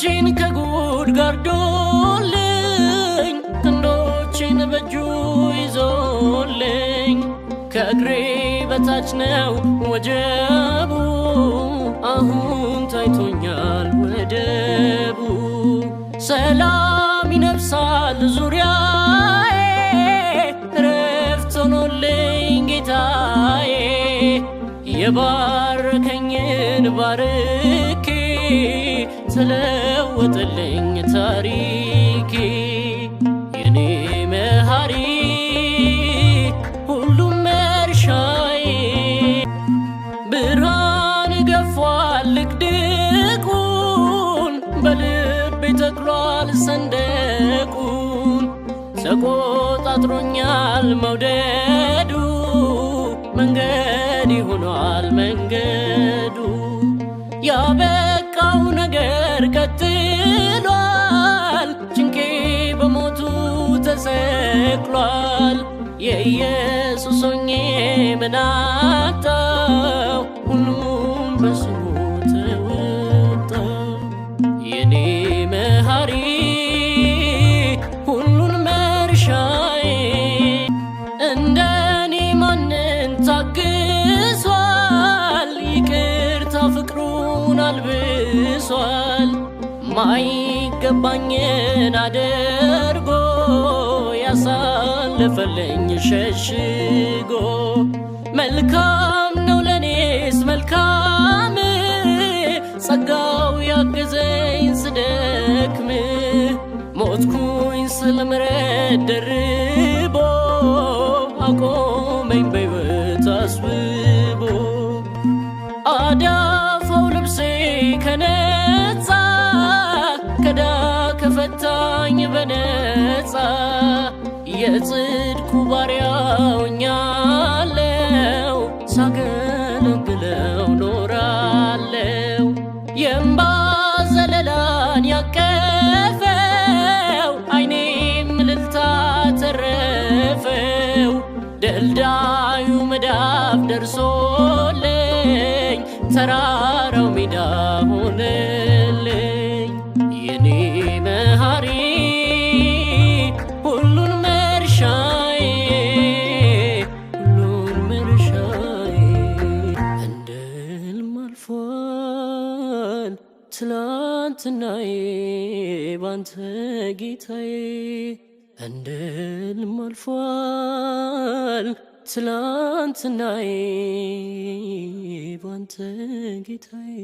አይኖቼን ከጉድ ጋርዶልኝ ክንዶቼን በእጁ ይዞልኝ ከእግሬ በታች ነው ወጀቡ አሁን ታይቶኛል ወደቡ ሰላም ይነፍሳል ዙሪያዬ እረፍት ሆኖልኝ ጌታዬ የባረከኝን ባርኬ ተለወጠልኝ ታሪኬ የኔ መሃሪ ሁሉም መርሻዬ ብርሃን ገፏል ልቅድቁን በልቤ ተክሏል ሰንደቁን ተቆጣጥሮኛል መውደዱ መንገድ ይሆናል መንገዱ ያበቃው ነገር ቀጥሏል ጭንቄ በሞቱ ተሰቅሏል የኢየሱስ ሆኜ ምን አጣው ሁሉም በስሙ ተወጣው የኔ መሃሪ ሁሉን መርሻዬ እንደኔ ማንን ታግሷል ይቅርታ ፍቅሩን አልብሷል ማይገባኝን አድርጎ ያሳለፈልኝ ሸሽጎ መልካም ነው ለኔስ መልካም ጸጋው ያገዘኝ ስደክም ሞትኩኝ ስለምሕረት ደርቦ አቆመኝ በሕይወት አስብቦ አዳፋው ልብሴ ከነጻ ከዳ ከፈታኝ በነጻ የጽድቁ ባሪያ ሆኛለሁ ሳገለግለው ኖራለሁ የእምባ ዘለላን ያቀፈው አይኔም እልልታ ተረፈው ደልዳዩ መዳፍ ደርሶልኝ ተራራው ሜዳ ሆነልኝ የኔ መሃሪ ሁሉን መርሻዬ ሁሉን መርሻዬ እንደ ሕልም አልፏል ትላንትናዬ ባንተ ጌታዬ እንደ ሕልም አልፏል ትላንትናዬ ባንተ ጌታዬ